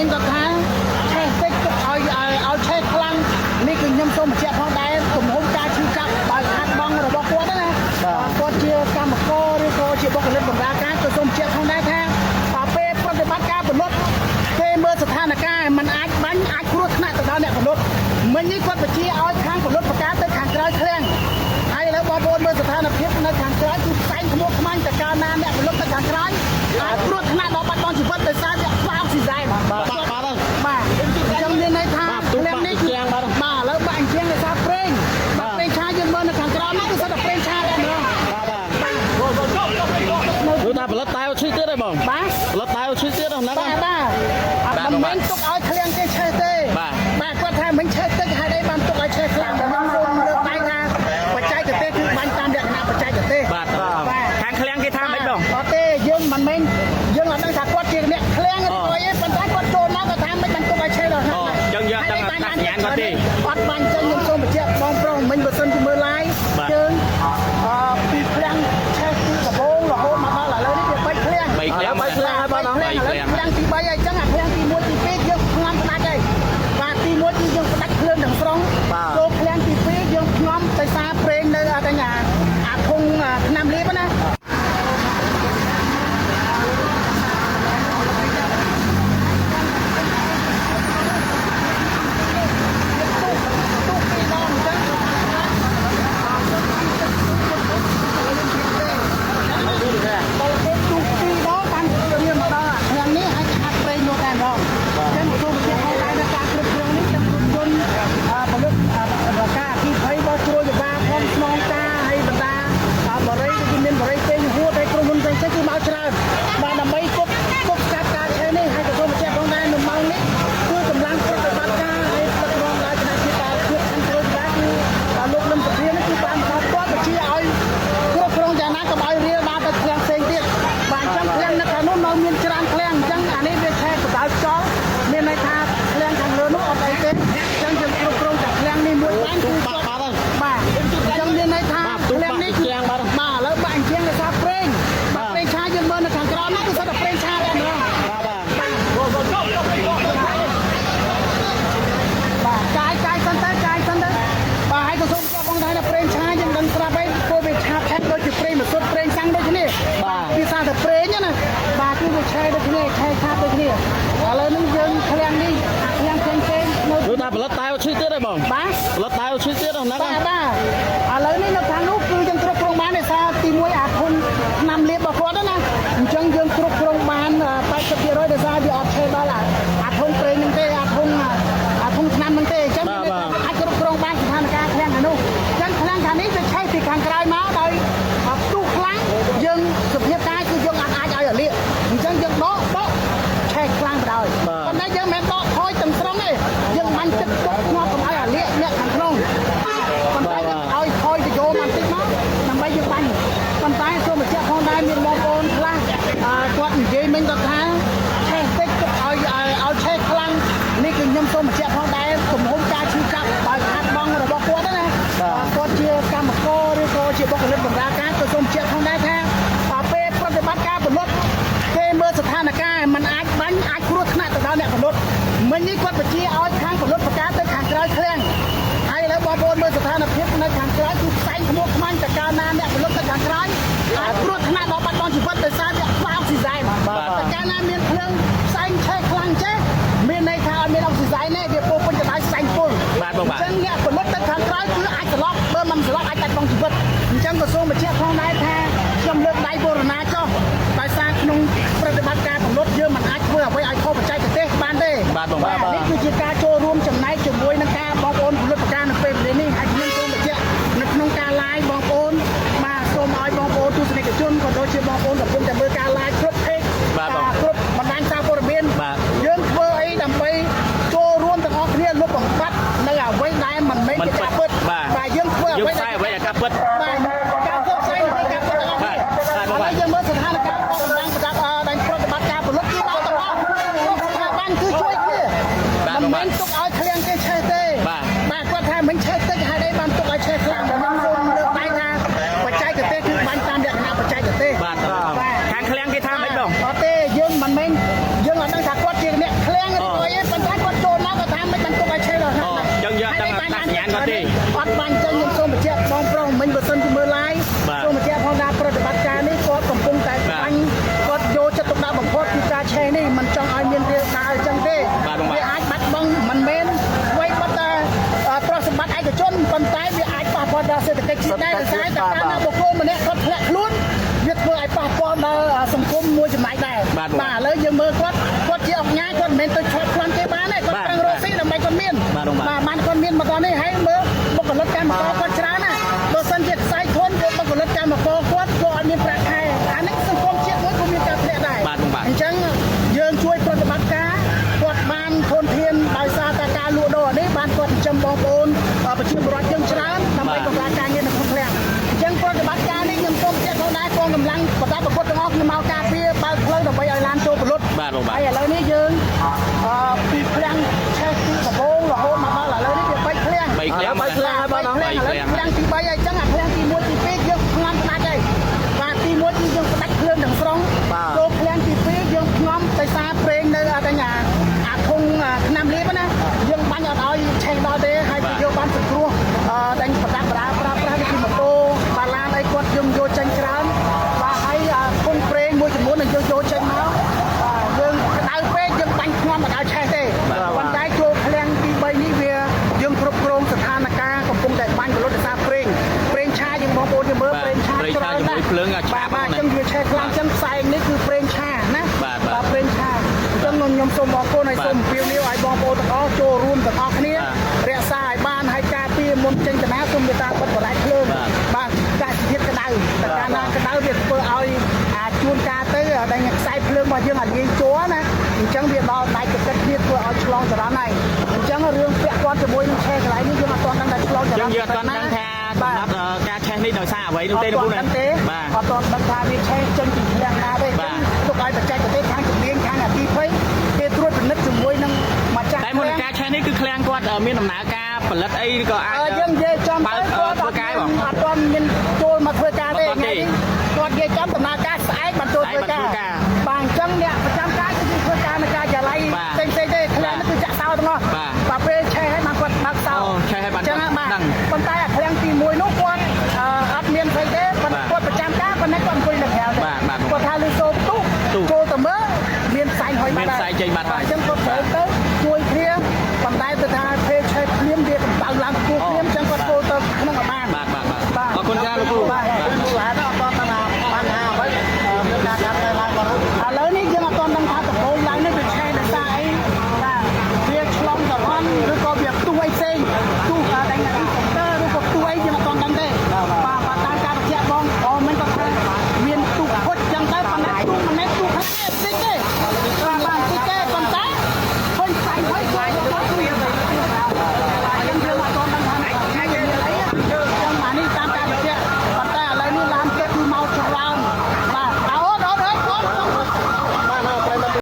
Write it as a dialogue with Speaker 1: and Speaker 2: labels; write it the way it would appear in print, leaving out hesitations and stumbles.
Speaker 1: mình có tháng che tích ao che khănนี่คือខ្ញុំសូមបញ្ជាក់ផងដែរទំហំការឈឺចាប់ដោយខាត់បងរបស់គាត់ណាគាត់ជាកម្មករឬក៏ជាបុគ្គលិកបម្រើការក៏សូមបញ្ជាក់ផងដែរថាពេលប្រតិបត្តិការពលរដ្ឋគេមើលស្ថានភាពมันអាចបាញ់អាចគ្រោះថ្នាក់ទៅដល់អ្នកពលរដ្ឋមិញនេះគាត់បញ្ជាឲ្យខាងពលរដ្ឋប្រកាសទៅខាងក្រោយឃ្លាំងហើយឥឡូវបងប្អូនមើលស្ថានភាពនៅខាងក្រោយគឺផ្សែងខ្មុកខ្មាញ់តើកាលណាអ្នកពលរដ្ឋទៅខាងក្រោយអាចគ្រោះថ្នាក់ដល់បាត់បង់ជីវិតដោយសារវាខ្វះអុកស៊ីហ្សែនបាទអញ្ចឹងមានន័យថាឃ្លាំងនេះគឺបាទឥឡូវបាក់អញ្ចឹងដោយសារប្រេងប្រេងឆាយើងមើលនៅខាងក្រោមនេះគឺសិតតែប្រេងឆាតែម្ដង
Speaker 2: គឺថាផលិតតែឈឺទៀតទេបង
Speaker 1: បាទ
Speaker 2: ផលិតតែឈឺទៀតហ្នឹង
Speaker 1: បាទមិនមែនទុកឲ្យឃ្លាំងគេឆេះទេបាទគាត់ថាមិនឆេះទឹកហើយបានទុកឲ្យឆេះខ្លាំងតែខ្ញុំលើកដៃថាបច្ចេកទេសគឺបាញ់តាមលក្ខណៈបច្ចេកទេស
Speaker 2: បាទខាងឃ្លាំងគេថាមិនបង
Speaker 1: អត់ទេយើងមិនមែនយើងអត់ដឹងថាគាត់ជាអ្នកឃ្លាំងឬអីទេប៉ុន្តែគាត់ចូលមកគាត់ថាមិនបានទុកឲ្យឆេះដល់ហ្នឹង
Speaker 2: អញ្ចឹងយើងដឹងថាសញ្ញាណគាត់ទេ
Speaker 1: អត់បានចឹងខ្ញុំសូមបញ្ជាក់បងប្រុសមិញបើសិនជាមើល live យើងពីឃ្លាំងឆេះពីដំបូងរហូតមកដល់ឥឡូវនេះវា3ឃ្លាំង
Speaker 2: 3ឃ្លាំង
Speaker 1: ហើយបងឃ្លាំងទី3ហើយចឹងអាឃ្លាំងទី1ទី2យើងផ្ងំផ្ដាច់ហើយបាទទី1គឺយើងផ្ដាច់ភ្លើងទាំងស្រុងចូលឃ្លាំងទី2យើងផ្ងំទៅសារប្រេងនៅអត់អាធុងថ្នាំលាបណាឆេះដូចគ្នាឆេះខាប់ដូចគ្នាឥឡូវនេះយើងឃ្លាំងនេះឃ្លាំងផ្សេងនៅ
Speaker 2: គឺថាផលិតតែឈឺទៀតទេបង
Speaker 1: បាទ
Speaker 2: ផលិតតែឈឺទៀតហ្នឹង
Speaker 1: បាទឥឡូវនេះនៅខាងនោះគឺយើងគ្រប់គ្រងបានដោយសារទី1អាធុងថ្នាំលាបរបស់គាត់ណាអញ្ចឹងយើងគ្រប់គ្រងបាន80%ដោយសារវាអត់ឆេះដល់អាធុងប្រេងហ្នឹងទេអាធុងថ្នាំហ្នឹងទេអញ្ចឹងអាចគ្រប់គ្រងបានស្ថានភាពឃ្លាំងខាងនោះអញ្ចឹងឃ្លាំងខាងនេះវាឆេះពីខាងក្រោយមកដោយផ្ទុះខ្លាំងយើងសភាពកាយគឺយើងអាចឲ្យលាកអញ្ចឹងយើងដកឆេះខ្លាំងបណ្ដោយប៉ុន្តែយើងមិនដកថយទាំងស្រុងទេយើងបាញ់ចិត្តទុកងាប់កុំឲ្យអាលាកអ្នកខាងក្នុងប៉ុន្តែយើងឲ្យថយទៅយកមកតិចមកដើម្បីយើងបាញ់ប៉ុន្តែសូមបញ្ជាក់ផងដែរមានបងប្អូនខ្លះគាត់និយាយមិញគាត់ថាឆេះតិចទុកឲ្យឆេះខ្លាំងនេះគឺខ្ញុំសូមបញ្ជាក់ផងដែរទំហំការឈឺចាប់ដោយខាត់បងរបស់គាត់ណាគាត់ជាកម្មករឬក៏ជាបុគ្គលិកបម្រើការក៏សូមបញ្ជាក់ផងដែរថាពេលប្រតិបត្តិការពលរដ្ឋគេមើលស្ថានភាពมันអាចបាញ់អាចគ្រោះថ្នាក់ទៅដល់អ្នកពលរដ្ឋមិញនេះគាត់បញ្ជាឲ្យខាងពលរដ្ឋប្រកាសទៅខាងក្រោយឃ្លាំងហើយឥឡូវបងប្អូនមើលស្ថានភាពនៅខាងក្រោយគឺផ្សែងខ្មុកខ្មាញ់តើកាលណាអ្នកពលរដ្ឋទៅខាងក្រោយអាចគ្រោះថ្នាក់ដល់បាត់បង់ជីវិតដោយសារវាខ្វះអុកស៊ីហ្សែនតើកាលណាមានភ្លើងផ្សែងឆេះខ្លាំងចេះមានន័យថាអត់មានអុកស៊ីហ្សែនទេវាពោពេញទៅដោយផ្សែងពុលអញ្ចឹងអ្នកពលរដ្ឋទៅខាងក្រោយគឺអាចស្លាប់បើមិនស្លាប់អាចបាត់បង់ជីវិតអញ្ចឹងក៏សូមបញ្ជាក់ផងដែរថាខ្ញុំលើកដៃបូរណាចុះដោយសារក្នុងប្រតិបត្តិការពលរដ្ឋយើងមិនអាចធ្វើអ្វីឲ្យខុសបច្ចេកទេសបានទេនេះគឺជាការចូលរួមចំណែកជាមួយនឹងការបងប្អូនពលរដ្ឋការនៅពេលវេលានេះហើយខ្ញុំសូមបញ្ជាក់នៅក្នុងការ live បងប្អូនបាទសូមឲ្យបងប្អូនទស្សនិកជនក៏ដូចជាបងប្អូនកំពុងតែមើលការ live គ្រប់ពេក
Speaker 2: បាទ
Speaker 1: បាទឥឡូវយើងមើលគាត់ជាអង្គញាគាត់មិនមែនទៅឈប់ខ្លួនគេបានទេគាត់ប្រឹងរកស៊ីដើម្បីគាត់មាន
Speaker 2: បាទបាទ
Speaker 1: បានគាត់មានមកដល់នេះហើយមើលបុគ្គលិកកម្មករគាត់ច្រើនណាស់បើសិនជាខ្សែធនគាត់បុគ្គលិកកម្មករគាត់អត់មានប្រាក់ខែអានេះសង្គមជាតិមួយក៏មានការធ្លាក់ដែរ
Speaker 2: បាទបាទ
Speaker 1: អញ្ចឹងយើងជួយប្រតិបត្តិការគាត់បានធនធានដោយសារតែការលក់ដូរនេះបានគាត់ចិញ្ចឹមបងប្អូនប្រជាពលរដ្ឋយើងច្រើនដើម្បីបង្កើតការងារនៅក្នុងឃ្លាំងអញ្ចឹងប្រតិបត្តិការនេះខ្ញុំសូមជម្រាបផងដែរកងកម្លាំងបដាប្រកួតទាំងអស់គ្នាមកការពារបើកផ្លូវដើម្បីឲ្យឡានចូលពលុត
Speaker 2: បាទបាទ
Speaker 1: ហើយឥឡូវនេះយើងពីឃ្លាំងឆេះពីដំបូងរហូតមកដល់ឥឡូវនេះវា3ឃ្លាំង
Speaker 2: 3ឃ្លាំងហើយបង
Speaker 1: ឃ្លាំងទី3ហើយអញ្ចឹងអាឃ្លាំងទី1ទី2យើងផ្ងំផ្ដាច់ហើយបាទទី1គឺយើងផ្ដាច់គ្រឿងទាំងស្រុងចូលឃ្លាំងទី2យើងផ្ងំដោយសារប្រេងនៅអត់អាធុងឆ្នាំលៀបណាយើងបាញ់អត់ឲ្យឆេះដល់ទេហើយយើងបានសង្គ្រោះដាញ់ប្រដាប់ប្រើប្រាស់នេះគឺម៉ូតូបាឡានអីគាត់យើងយកចេញច្រើនបាទហើយធុងប្រេងមួយចំនួននឹងយើងយកចេញមកយើងក្តៅពេកយើងបាញ់ផ្ងំអត់ឲ្យឆេះទេប៉ុន្តែចូលឃ្លាំងទី3នេះវាយើងគ្រប់គ្រងស្ថានភាពកំពុងតែបាញ់ពលុតដោយសារប្រេងឆាយើងបងប្អូនយើងមើលប្រេងឆាច្រើនណាស់
Speaker 2: ភ្លើងឆា
Speaker 1: បាទអញ្ចឹងវាឆេះខ្លាំងអញ្ចឹងផ្សែងនេះគឺប្រេងឆាណាបាទប្រេងឆាអញ្ចឹងខ្ញុំសូមអរគុណហើយសូមអំពាវនាវឲ្យបងប្អូនទាំងអស់ចូលរួមទាំងអស់គ្នារក្សាឲ្យបានហើយការពារមុនចេញកណាសូមមេត្តាបិទបលាយភ្លើងបាទកាសធាតុក្តៅតែកាលណាក្តៅវាធ្វើឲ្យជួនកាលទៅដែលខ្សែភ្លើងរបស់យើងអាចងាយជ័រណាអញ្ចឹងវាដល់ដៃកកិតគ្នាធ្វើឲ្យឆ្លងចរន្តហើយអញ្ចឹងរឿងពាក់ព័ន្ធជាមួយនឹងឆេះកន្លែងនេះយើងអត់ទាន់ដឹងថាឆ្លងចរន្ត
Speaker 2: យើងអត់ទាន់ដឹងថាសម្រាប់ការឆេះនេះដោយសារអ្វីនោះទេលោកគ្រូណាបាទ
Speaker 1: អត់ទាន់ដឹងថាវាឆេះចេញពីឃ្លាំងណាទេទុកឲ្យបច្ចេកទេសខាងជំនាញខាងអគិភ័យគេត្រួតពិនិត្យជាមួយនឹងម្ចាស់
Speaker 2: តែមុនការឆេះនេះគឺឃ្លាំងគាត់មានដំណើរការផលិតអីក៏អាច
Speaker 1: យើងនិយាយចំទៅគាត់ធ្វើការបងអត់ទាន់មានចូលមកធ្វើការទេថ្ងៃនេះគាត់និយាយចំដំណើរការស្អែកបានចូលធ្វើការបាទអញ្ចឹងអ្នកប្រចាំការគឺធ្វើការនៅការិយាល័យផ្សេងៗទេឃ្លាំងនេះគឺចាក់សោទាំងអស់បាទពេលឆេះឲ្យបានគាត់បើកសោអញ្ចឹងបាទប៉ុន្តែអាឃ្លាំងទី1នោះគាត់អត់មានស្អីទេគាត់ប្រចាំការប៉ុន្តែគាត់អង្គុយនៅក្រៅទេគាត់ថាលឺសូមទុះចូលទៅមើលមានផ្សែងហុយបាត់
Speaker 2: មានផ្សែងចេញបាត់ហើយ
Speaker 1: អញ្ចឹង